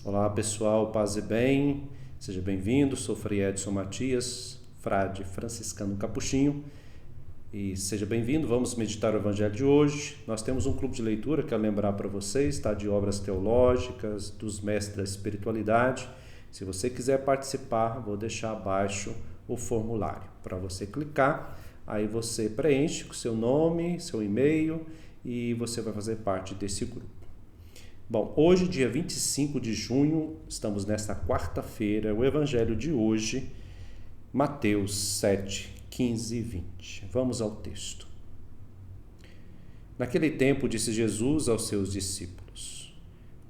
Olá pessoal, paz e bem, seja bem-vindo, sou Frei Edson Matias, frade franciscano capuchinho, e seja bem-vindo. Vamos meditar o Evangelho de hoje. Nós temos um clube de leitura, quero lembrar para vocês, tá? De obras teológicas, dos mestres da espiritualidade. Se você quiser participar, vou deixar abaixo o formulário para você clicar, aí você preenche com seu nome, seu e-mail e você vai fazer parte desse grupo. Bom, hoje, dia 25 de junho, estamos nesta quarta-feira, o Evangelho de hoje, Mateus 7, 15 e 20. Vamos ao texto. Naquele tempo, disse Jesus aos seus discípulos: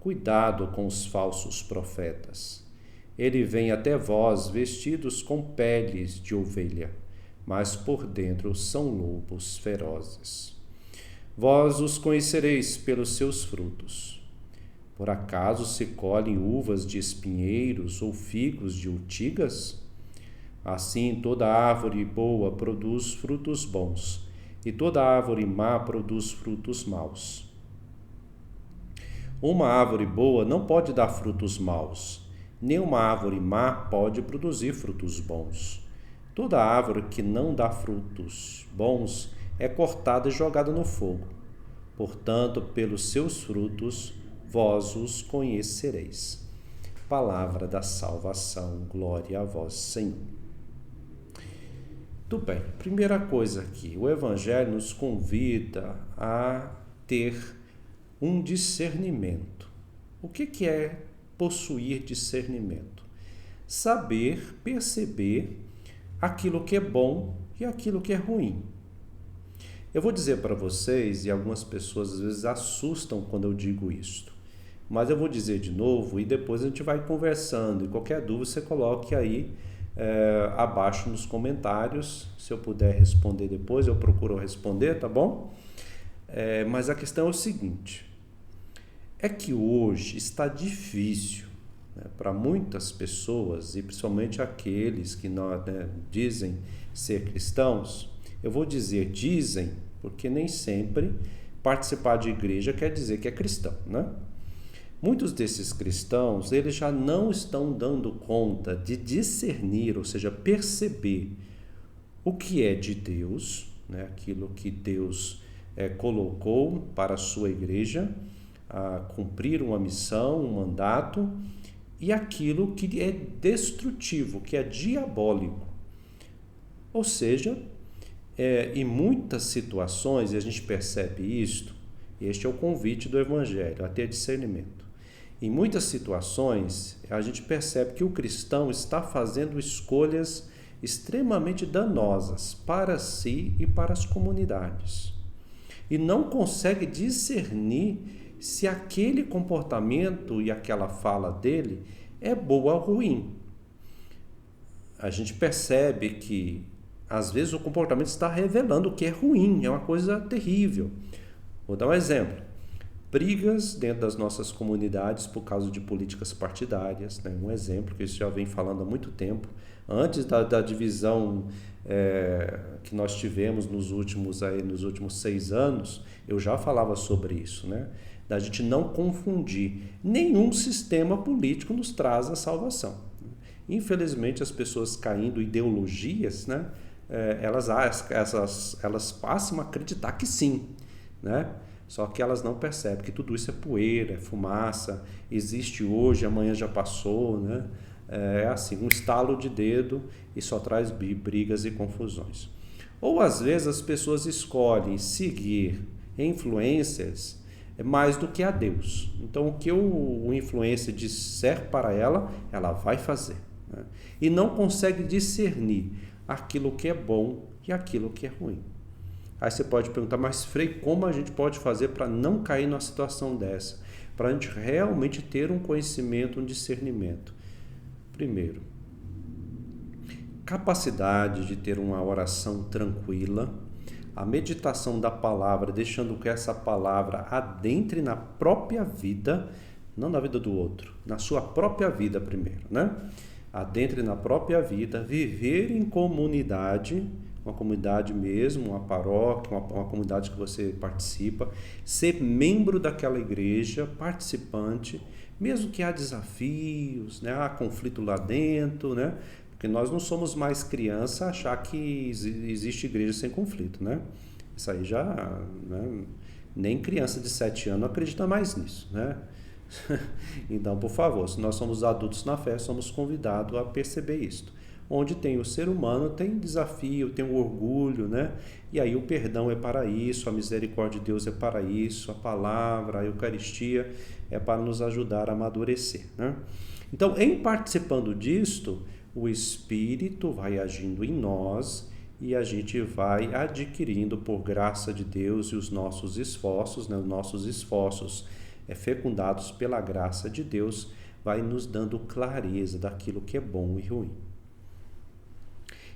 Cuidado com os falsos profetas. Ele vem até vós vestidos com peles de ovelha, mas por dentro são lobos ferozes. Vós os conhecereis pelos seus frutos. Por acaso se colhem uvas de espinheiros ou figos de urtigas? Assim toda árvore boa produz frutos bons, e toda árvore má produz frutos maus. Uma árvore boa não pode dar frutos maus, nem uma árvore má pode produzir frutos bons. Toda árvore que não dá frutos bons é cortada e jogada no fogo. Portanto, pelos seus frutos vós os conhecereis. Palavra da salvação, glória a vós, Senhor. Tudo bem, primeira coisa aqui, o Evangelho nos convida a ter um discernimento. O que é possuir discernimento? Saber perceber aquilo que é bom e aquilo que é ruim. Eu vou dizer para vocês, e algumas pessoas às vezes assustam quando eu digo isto, mas eu vou dizer de novo e depois a gente vai conversando. E qualquer dúvida você coloque aí abaixo nos comentários. Se eu puder responder depois, eu procuro responder, tá bom? Mas a questão é o seguinte, é que hoje está difícil, né, para muitas pessoas, e principalmente aqueles que não, dizem ser cristãos. Eu vou dizer dizem, porque nem sempre participar de igreja quer dizer que é cristão, né? Muitos desses cristãos, eles já não estão dando conta de discernir, ou seja, perceber o que é de Deus, né? Aquilo que Deus colocou para a sua igreja, a cumprir uma missão, um mandato, e aquilo que é destrutivo, que é diabólico. Ou seja, em muitas situações, e a gente percebe isto, e este é o convite do Evangelho, a ter discernimento. Em muitas situações, a gente percebe que o cristão está fazendo escolhas extremamente danosas para si e para as comunidades. E não consegue discernir se aquele comportamento e aquela fala dele é boa ou ruim. A gente percebe que, às vezes, o comportamento está revelando o que é ruim, é uma coisa terrível. Vou dar um exemplo. Brigas dentro das nossas comunidades por causa de políticas partidárias, né? Um exemplo que isso já vem falando há muito tempo. Antes da divisão que nós tivemos nos últimos 6 anos, eu já falava sobre isso, né? Da gente não confundir. Nenhum sistema político nos traz a salvação. Infelizmente, as pessoas caindo em ideologias, né? Elas passam a acreditar que sim, né? Só que elas não percebem que tudo isso é poeira, é fumaça, existe hoje, amanhã já passou, né? É assim, um estalo de dedo e só traz brigas e confusões. Ou às vezes as pessoas escolhem seguir influencers mais do que a Deus. Então o que o influencer disser para ela, ela vai fazer, né? E não consegue discernir aquilo que é bom e aquilo que é ruim. Aí você pode perguntar, mas Frei, como a gente pode fazer para não cair numa situação dessa? Para a gente realmente ter um conhecimento, um discernimento. Primeiro, capacidade de ter uma oração tranquila, a meditação da palavra, deixando que essa palavra adentre na própria vida, não na vida do outro, na sua própria vida primeiro, né? Adentre na própria vida, viver em comunidade, uma comunidade mesmo, uma paróquia, uma comunidade que você participa, ser membro daquela igreja, participante, mesmo que há desafios, né? Há conflito lá dentro, né? Porque nós não somos mais criança a achar que existe igreja sem conflito, né? Isso aí já, né? Nem criança de 7 anos acredita mais nisso, né? Então, por favor, se nós somos adultos na fé, somos convidados a perceber isto. Onde tem o ser humano, tem desafio, tem o orgulho, né? E aí o perdão é para isso, a misericórdia de Deus é para isso, a palavra, a Eucaristia é para nos ajudar a amadurecer, né? Então, em participando disto, o Espírito vai agindo em nós e a gente vai adquirindo, por graça de Deus e os nossos esforços, né? Os nossos esforços fecundados pela graça de Deus, vai nos dando clareza daquilo que é bom e ruim.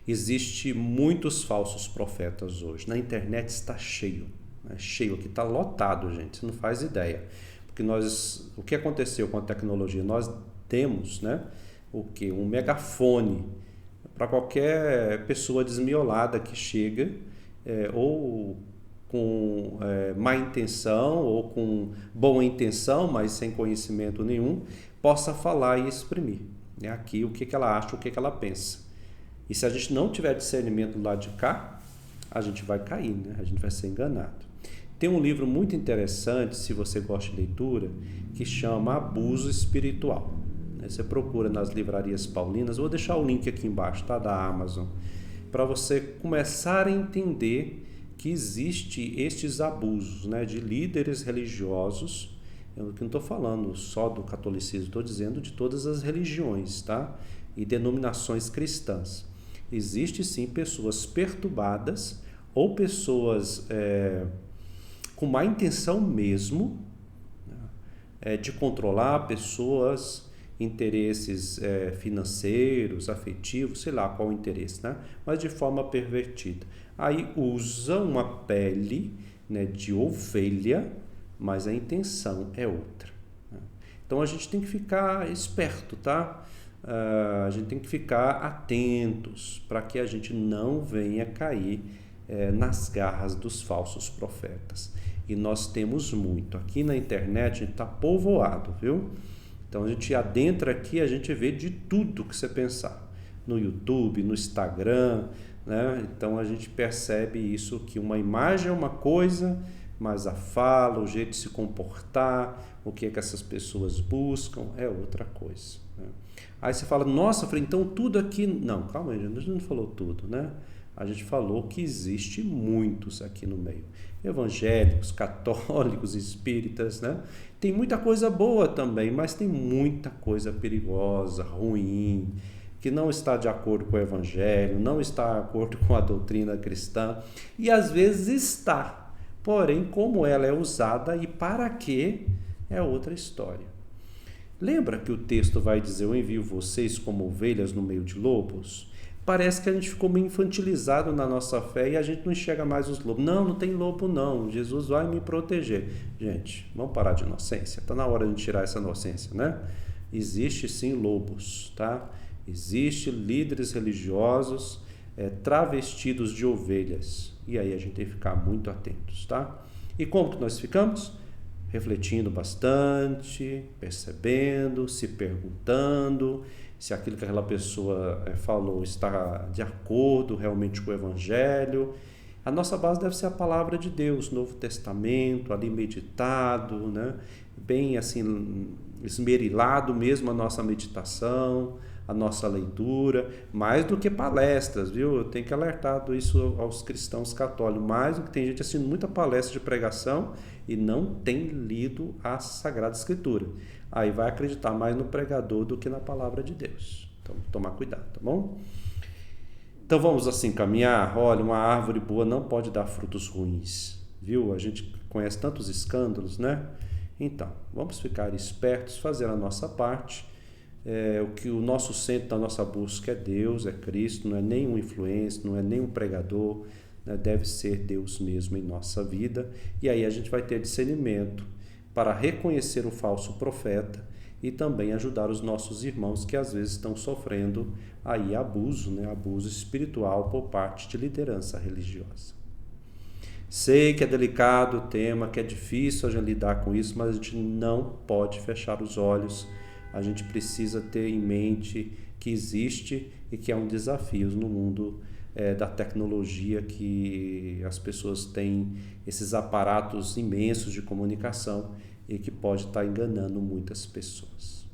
Existe muitos falsos profetas hoje. Na internet está cheio, né? Cheio aqui, está lotado, gente. Você não faz ideia. Porque o que aconteceu com a tecnologia? Nós temos, né, um megafone para qualquer pessoa desmiolada que chega, ou com má intenção ou com boa intenção, mas sem conhecimento nenhum, possa falar e exprimir, né, aqui o que ela acha, o que ela pensa. E se a gente não tiver discernimento do lado de cá, a gente vai cair, né? A gente vai ser enganado. Tem um livro muito interessante, se você gosta de leitura, que chama Abuso Espiritual. Você procura nas livrarias paulinas, vou deixar o link aqui embaixo, tá? Da Amazon, para você começar a entender que existe estes abusos, né, de líderes religiosos. Eu não estou falando só do catolicismo, estou dizendo de todas as religiões, tá? E denominações cristãs. Existe sim pessoas perturbadas ou pessoas com má intenção mesmo, né, de controlar pessoas, interesses financeiros, afetivos, sei lá qual o interesse, né? Mas de forma pervertida. Aí usam uma pele, né, de ovelha, mas a intenção é outra, né? Então a gente tem que ficar esperto, tá? A gente tem que ficar atentos para que a gente não venha cair nas garras dos falsos profetas. E nós temos muito. Aqui na internet a gente está povoado, viu? Então a gente adentra aqui, a gente vê de tudo que você pensar. No YouTube, no Instagram, né? Então a gente percebe isso, que uma imagem é uma coisa, mas a fala, o jeito de se comportar, o que é que essas pessoas buscam é outra coisa, né? Aí você fala, nossa, Frei, então tudo aqui... Não, calma aí, a gente não falou tudo, né? A gente falou que existe muitos aqui no meio. Evangélicos, católicos, espíritas, né? Tem muita coisa boa também, mas tem muita coisa perigosa, ruim, que não está de acordo com o Evangelho, não está de acordo com a doutrina cristã, e às vezes está. Porém, como ela é usada e para quê, é outra história. Lembra que o texto vai dizer, eu envio vocês como ovelhas no meio de lobos? Parece que a gente ficou meio infantilizado na nossa fé e a gente não enxerga mais os lobos. Não, não tem lobo não, Jesus vai me proteger. Gente, vamos parar de inocência, está na hora de tirar essa inocência, né? Existe sim lobos, tá? Existe líderes religiosos travestidos de ovelhas. E aí a gente tem que ficar muito atentos, tá? E como que nós ficamos? Refletindo bastante, percebendo, se perguntando se aquilo que aquela pessoa falou está de acordo realmente com o Evangelho. A nossa base deve ser a palavra de Deus, Novo Testamento, ali meditado, né? Bem assim, esmerilado mesmo a nossa meditação, a nossa leitura, mais do que palestras, viu? Eu tenho que alertar isso aos cristãos católicos, mais do que tem gente assistindo muita palestra de pregação e não tem lido a Sagrada Escritura. Aí vai acreditar mais no pregador do que na palavra de Deus. Então, tomar cuidado, tá bom? Então vamos assim caminhar. Olha, uma árvore boa não pode dar frutos ruins, viu? A gente conhece tantos escândalos, né? Então, vamos ficar espertos, fazer a nossa parte. O que o nosso centro da nossa busca é Deus, é Cristo, não é nenhum influencer, não é nenhum pregador, né? Deve ser Deus mesmo em nossa vida. E aí a gente vai ter discernimento para reconhecer o falso profeta e também ajudar os nossos irmãos que às vezes estão sofrendo aí abuso, né? Abuso espiritual por parte de liderança religiosa. Sei que é delicado o tema, que é difícil a gente lidar com isso, mas a gente não pode fechar os olhos. A gente precisa ter em mente que existe e que é um desafio no mundo da tecnologia, que as pessoas têm esses aparatos imensos de comunicação e que pode estar enganando muitas pessoas.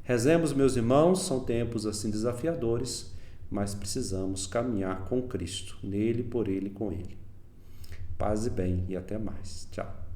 Rezemos, meus irmãos, são tempos assim desafiadores, mas precisamos caminhar com Cristo, nele, por ele, com ele. Paz e bem e até mais. Tchau.